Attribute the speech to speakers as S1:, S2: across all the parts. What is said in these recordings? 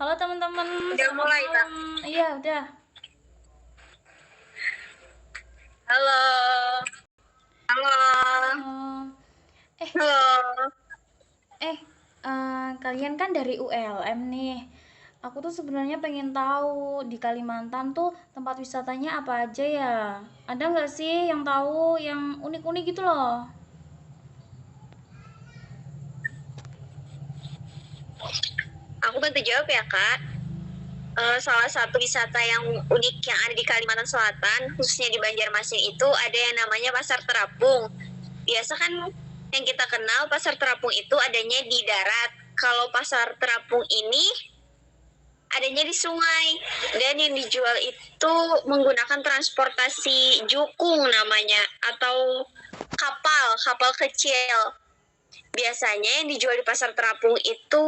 S1: Halo teman-teman,
S2: Udah
S1: selamat
S2: mulai, Kak.
S1: malam. Iya, udah.
S2: Halo. Halo.
S1: Oh, eh,
S2: Halo.
S1: kalian kan dari ULM nih. Aku tuh sebenarnya pengen tahu di Kalimantan tuh tempat wisatanya apa aja ya? Ada nggak sih yang tahu yang unik-unik gitu loh?
S2: Aku bantu jawab ya, Kak. Salah satu wisata yang unik yang ada di Kalimantan Selatan, khususnya di Banjarmasin itu ada yang namanya Pasar Terapung. Biasa kan yang kita kenal Pasar Terapung itu adanya di darat. Kalau Pasar Terapung ini adanya di sungai dan yang dijual itu menggunakan transportasi jukung namanya atau kapal kecil. Biasanya yang dijual di pasar terapung itu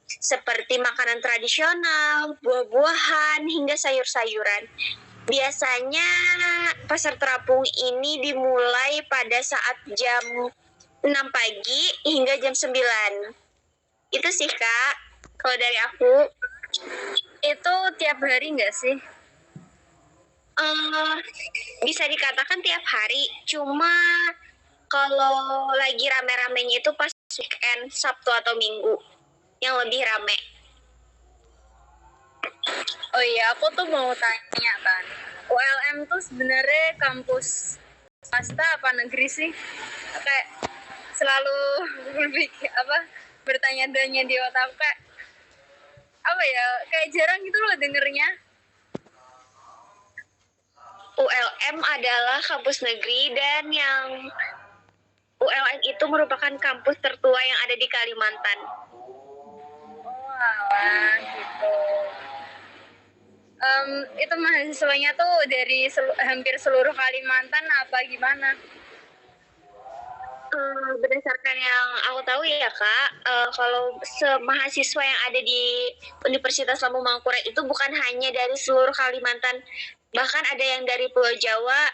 S2: seperti makanan tradisional, buah-buahan, hingga sayur-sayuran. Biasanya pasar terapung ini dimulai pada saat jam 6 pagi hingga jam 9. Itu sih, Kak. Kalau dari aku,
S3: Itu tiap hari nggak sih?
S2: eh, bisa dikatakan tiap hari. Cuma kalau lagi rame-ramenya itu pas weekend, Sabtu atau Minggu yang lebih rame.
S3: Oh iya, aku tuh mau tanya kan. ULM tuh sebenarnya kampus swasta apa negeri sih? Kayak selalu berpikir bertanya-tanya di otak kayak apa ya? Kayak jarang gitu loh dengernya.
S2: ULM adalah kampus negeri dan yang ULM itu merupakan kampus tertua yang ada di Kalimantan.
S3: Oh alah gitu. Itu mahasiswanya tuh dari hampir seluruh Kalimantan apa gimana?
S2: Berdasarkan yang aku tahu ya Kak, kalau mahasiswa yang ada di Universitas Lambung Mangkurat itu bukan hanya dari seluruh Kalimantan, bahkan ada yang dari Pulau Jawa,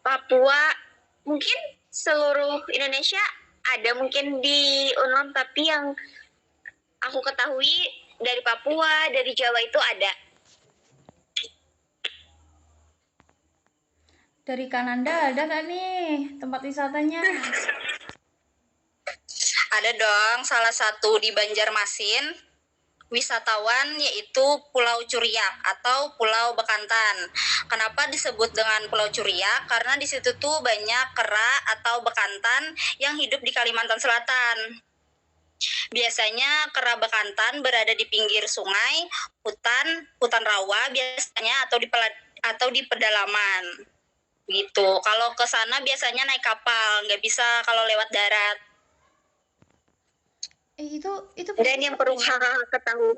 S2: Papua, mungkin seluruh Indonesia ada mungkin di UNLAM, tapi yang aku ketahui dari Papua, dari Jawa itu ada.
S1: Dari Kananda ada nggak nih tempat wisatanya?
S4: Ada dong, salah satu di Banjarmasin wisatawan yaitu Pulau Curiak atau Pulau Bekantan. Kenapa disebut dengan Pulau Curiak? Karena di situ tuh banyak kera atau bekantan yang hidup di Kalimantan Selatan. Biasanya kera bekantan berada di pinggir sungai, hutan rawa biasanya atau di pedalaman. Gitu. Kalau ke sana biasanya naik kapal, nggak bisa kalau lewat darat.
S1: Itu
S2: Dan yang perlu kakak ketahui,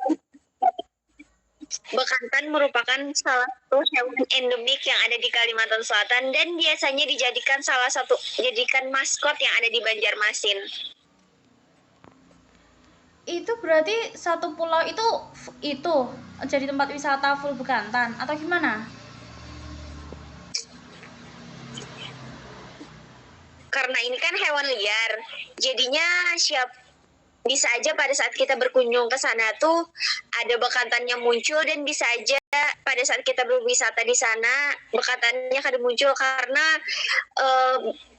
S2: bekantan merupakan salah satu hewan endemik yang ada di Kalimantan Selatan dan biasanya dijadikan maskot yang ada di Banjarmasin.
S1: itu berarti satu pulau itu jadi tempat wisata full bekantan atau gimana?
S2: Karena ini kan hewan liar, jadinya bisa aja pada saat kita berkunjung ke sana tuh ada bekantannya muncul, dan bisa aja pada saat kita berwisata di sana bekantannya kadang muncul karena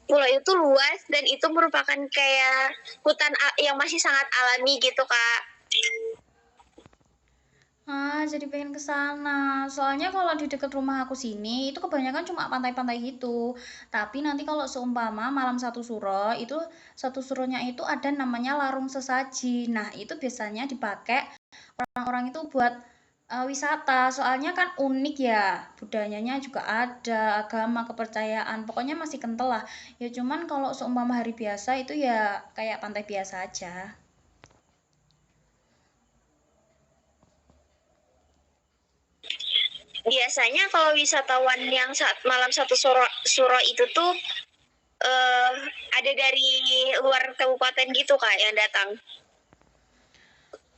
S2: pulau itu luas dan itu merupakan kayak hutan yang masih sangat alami gitu Kak.
S1: Jadi pengen ke sana. Soalnya kalau di dekat rumah aku sini itu kebanyakan cuma pantai-pantai gitu. Tapi nanti kalau seumpama malam satu suro itu satu suronya itu ada namanya larung sesaji. Nah, itu biasanya dipakai orang-orang itu buat wisata. Soalnya kan unik ya. Budayanya juga ada, agama, kepercayaan. Pokoknya masih kental lah. Ya cuman kalau seumpama hari biasa itu ya kayak pantai biasa aja.
S2: Biasanya kalau wisatawan yang saat malam satu suro itu tuh ada dari luar kabupaten gitu Kak yang datang.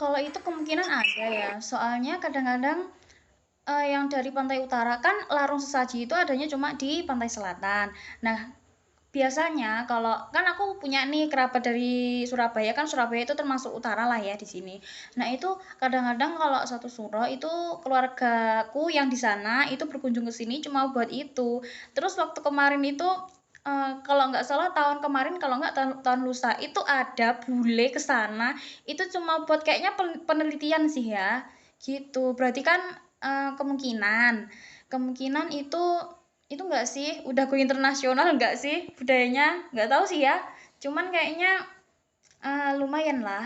S1: Kalau itu kemungkinan ada ya. Soalnya kadang-kadang yang dari pantai utara kan larung sesaji itu adanya cuma di pantai selatan. Nah, biasanya kalau kan aku punya nih kerabat dari Surabaya, kan Surabaya itu termasuk utara lah ya di sini. Nah itu kadang-kadang kalau satu suro itu keluargaku yang di sana itu berkunjung ke sini cuma buat itu. Terus waktu kemarin itu kalau nggak salah tahun kemarin kalau nggak tahun lusa itu ada bule ke sana itu cuma buat kayaknya penelitian sih ya gitu. Berarti kan kemungkinan kemungkinan itu enggak sih, udah go internasional enggak sih budayanya? Enggak tahu sih ya. Cuman kayaknya lumayan lah.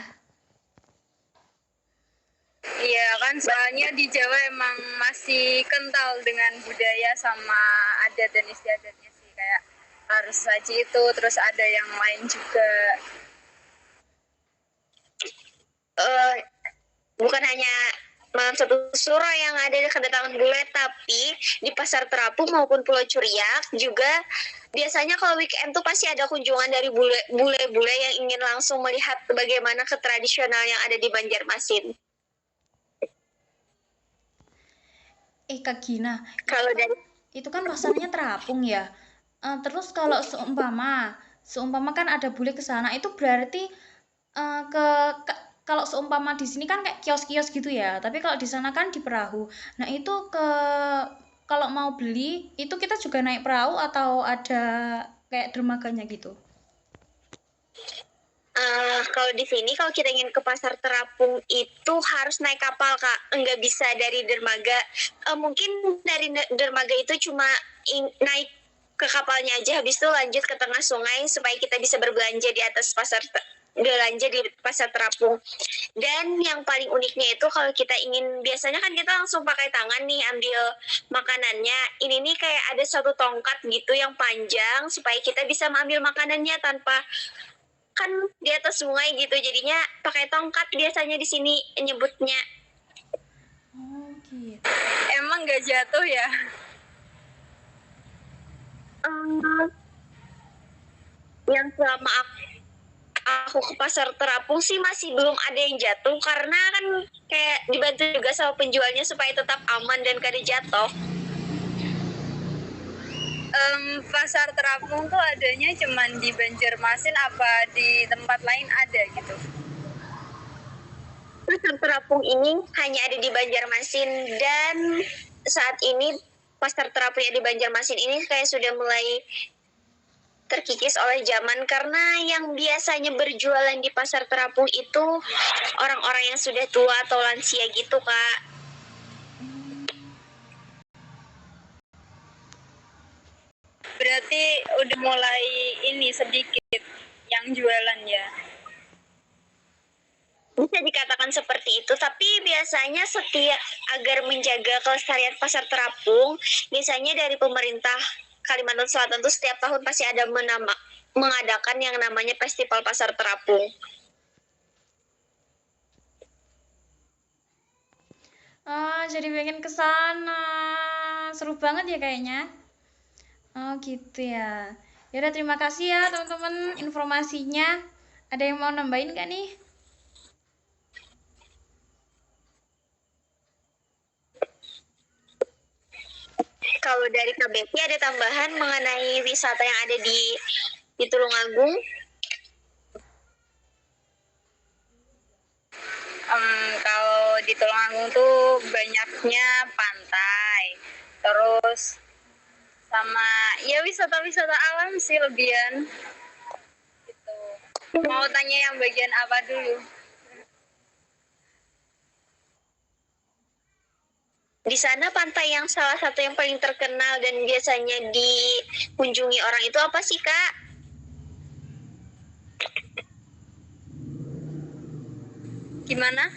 S3: Iya kan, soalnya di Jawa emang masih kental dengan budaya sama adat dan istiadatnya sih, kayak harus saji itu, terus ada yang lain juga.
S2: Bukan hanya malam satu suro yang ada kedatangan bule, tapi di Pasar Terapung maupun Pulau Curiak juga biasanya kalau weekend tuh pasti ada kunjungan dari bule-bule yang ingin langsung melihat bagaimana ketradisional yang ada di Banjarmasin.
S1: Kak Gina,
S2: Kalau dari
S1: itu kan pasarnya terapung ya. Terus kalau seumpama kan ada bule ke sana, itu berarti ke, kalau seumpama di sini kan kayak kios-kios gitu ya. Tapi kalau di sana kan di perahu. Nah itu kalau mau beli itu kita juga naik perahu atau ada kayak dermaganya gitu?
S2: kalau di sini kalau kita ingin ke Pasar Terapung itu harus naik kapal Kak, nggak bisa dari dermaga. Mungkin dari dermaga itu cuma naik ke kapalnya aja, habis itu lanjut ke tengah sungai supaya kita bisa berbelanja di atas belanja di Pasar Terapung. Dan yang paling uniknya itu kalau kita ingin, biasanya kan kita langsung pakai tangan nih ambil makanannya. Ini nih kayak ada satu tongkat gitu yang panjang supaya kita bisa mengambil makanannya tanpa, kan di atas sungai gitu, jadinya pakai tongkat biasanya di sini nyebutnya.
S1: Oh gitu.
S3: Emang gak jatuh ya?
S2: Yang selama aku ke Pasar Terapung sih masih belum ada yang jatuh, karena kan kayak dibantu juga sama penjualnya supaya tetap aman dan kada jatuh.
S3: Pasar Terapung tuh adanya cuman di Banjarmasin apa di tempat lain ada gitu?
S2: Pasar Terapung ini hanya ada di Banjarmasin, dan saat ini Pasar Terapung yang di Banjarmasin ini kayak sudah mulai terkikis oleh zaman, karena yang biasanya berjualan di Pasar Terapung itu orang-orang yang sudah tua atau lansia gitu Kak.
S3: Berarti udah mulai ini sedikit yang jualan ya?
S2: Bisa dikatakan seperti itu, tapi biasanya setiap agar menjaga kelestarian Pasar Terapung, biasanya dari pemerintah Kalimantan Selatan tuh setiap tahun pasti ada mengadakan yang namanya Festival Pasar Terapung.
S1: Jadi pengen ke sana. Seru banget ya kayaknya. Oh gitu ya. Ya udah terima kasih ya teman-teman informasinya. Ada yang mau nambahin gak nih?
S2: Kalau dari KBP ada tambahan mengenai wisata yang ada di Tulungagung.
S3: Kalau di Tulungagung tuh banyaknya pantai, terus sama ya wisata-wisata alam sih lebihan gitu. Mau tanya yang bagian apa dulu?
S2: Di sana pantai yang salah satu yang paling terkenal dan biasanya dikunjungi orang itu apa sih Kak?
S3: Gimana?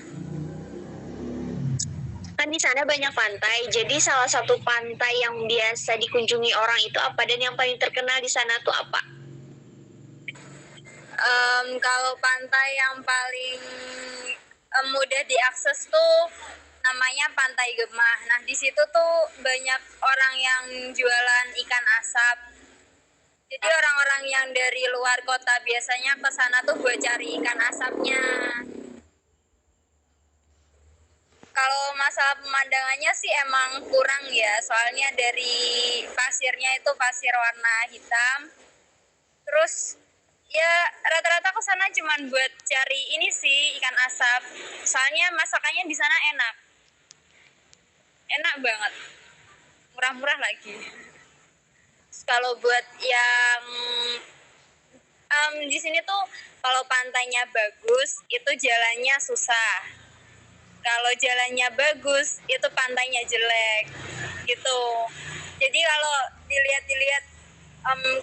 S2: Kan di sana banyak pantai, jadi salah satu pantai yang biasa dikunjungi orang itu apa, dan yang paling terkenal di sana tuh apa?
S3: Kalau pantai yang paling mudah diakses tuh namanya Pantai Gemah. Nah di situ tuh banyak orang yang jualan ikan asap. Jadi orang-orang yang dari luar kota biasanya ke sana tuh buat cari ikan asapnya. Kalau masalah pemandangannya sih emang kurang ya, soalnya dari pasirnya itu pasir warna hitam. Terus ya rata-rata ke sana cuman buat cari ini sih, ikan asap. Soalnya masakannya di sana enak. Enak banget. Murah-murah lagi. Terus kalau buat yang di sini tuh kalau pantainya bagus, itu jalannya susah. Kalau jalannya bagus, itu pantainya jelek. Gitu. Jadi kalau dilihat-dilihat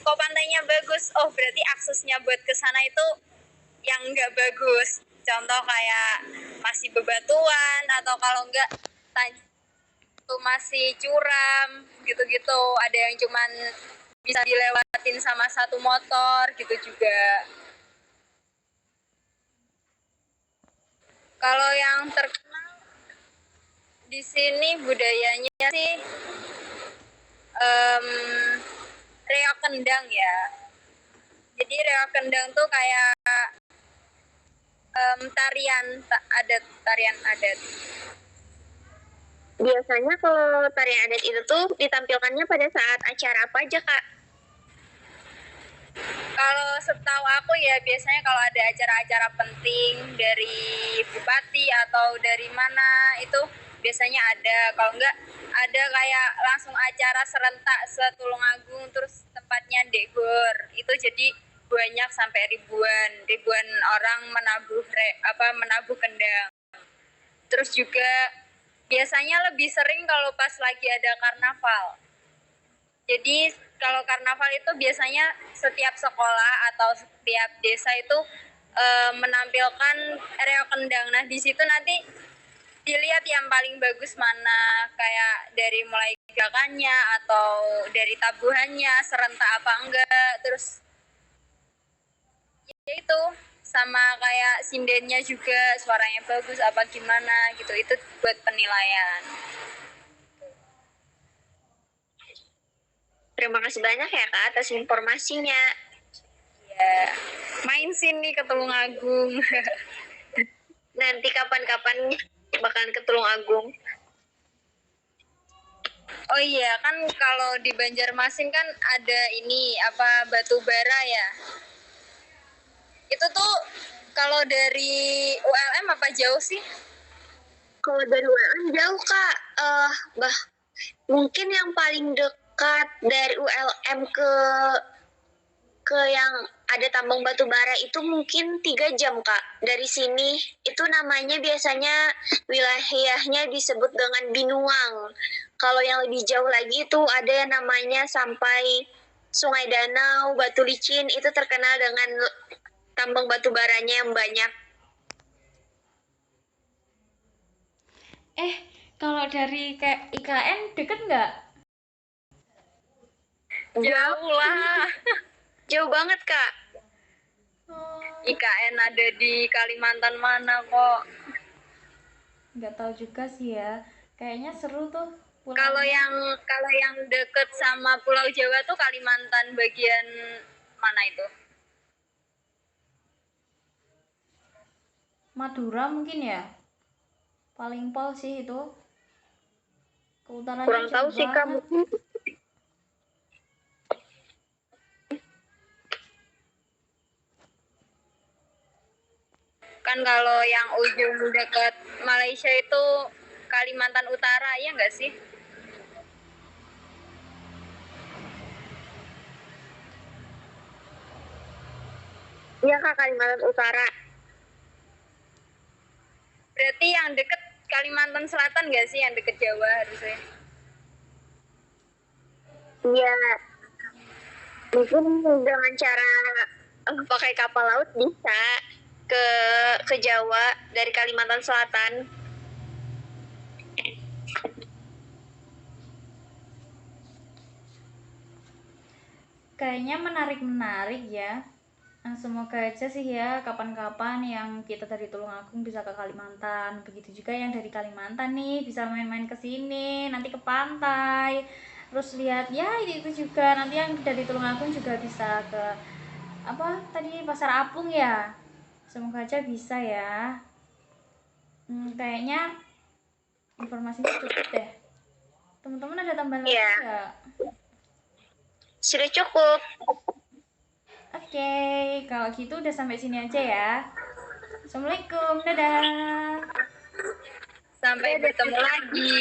S3: kok pantainya bagus, oh berarti aksesnya buat ke sana itu yang nggak bagus. Contoh kayak masih bebatuan atau kalau nggak itu masih curam gitu-gitu. Ada yang cuman bisa dilewatin sama satu motor gitu juga. Kalau yang terkenal di sini budayanya sih reok kendang ya. Jadi reok kendang tuh kayak tarian adat.
S2: Biasanya kalau tarian adat itu tuh ditampilkannya pada saat acara apa aja, Kak?
S3: Kalau setahu aku ya biasanya kalau ada acara-acara penting dari bupati atau dari mana itu biasanya ada. Kalau enggak ada kayak langsung acara serentak seTulungagung terus tempatnya Dekgor. Itu jadi banyak sampai ribuan orang menabuh kendang. Terus juga biasanya lebih sering kalau pas lagi ada karnaval. Jadi kalau karnaval itu biasanya setiap sekolah atau setiap desa itu menampilkan reok kendang. Nah di situ nanti dilihat yang paling bagus mana, kayak dari mulai gerakannya atau dari tabuhannya serentak apa enggak, terus ya itu sama kayak sindennya juga suaranya bagus apa gimana gitu, itu buat penilaian.
S2: Terima kasih banyak ya, Kak, atas informasinya.
S3: Ya, main sini ke Tulungagung.
S2: Nanti kapan-kapan bakalan ke Tulungagung.
S3: Oh iya, kan kalau di Banjarmasin kan ada ini apa batu bara ya. Itu tuh kalau dari ULM apa jauh sih?
S2: Kalau dari ULM jauh, Kak. Mungkin yang paling dekat dari ULM ke yang ada tambang batu bara itu mungkin 3 jam, Kak. Dari sini itu namanya biasanya wilayahnya disebut dengan Binuang. Kalau yang lebih jauh lagi itu ada yang namanya sampai Sungai Danau, Batu Licin, itu terkenal dengan tambang batu baranya yang banyak.
S1: Kalau dari kayak IKN deket nggak?
S3: Jauh lah.
S2: Jauh banget, Kak.
S3: IKN ada di Kalimantan mana kok?
S1: Nggak tahu juga sih ya. Kayaknya seru tuh.
S3: Kalau yang deket sama Pulau Jawa tuh Kalimantan bagian mana itu?
S1: Madura mungkin ya. Paling pol sih itu. Keutaranya
S2: Kurang tahu
S1: jauh
S2: sih, Kak.
S1: banget.
S3: Kan kalau yang ujung dekat Malaysia itu Kalimantan Utara, ya nggak sih?
S2: Iya, Kak, Kalimantan Utara.
S3: Berarti yang deket Kalimantan Selatan nggak sih, yang deket Jawa harusnya?
S2: Iya. Mungkin dengan cara pakai kapal laut bisa ke Jawa dari Kalimantan Selatan.
S1: Kayaknya menarik ya. Nah, semoga aja sih ya kapan-kapan yang kita dari Tulungagung bisa ke Kalimantan. Begitu juga yang dari Kalimantan nih bisa main-main ke sini, nanti ke pantai. Terus lihat ya itu juga nanti yang dari Tulungagung juga bisa ke apa tadi Pasar Apung ya. Semoga aja bisa ya. Kayaknya informasinya cukup deh. Teman-teman ada tambahan lagi
S2: Iya.
S1: nggak?
S2: Sudah cukup.
S1: Oke, kalau gitu udah sampai sini aja ya. Assalamualaikum, dadah.
S3: Sampai bertemu lagi.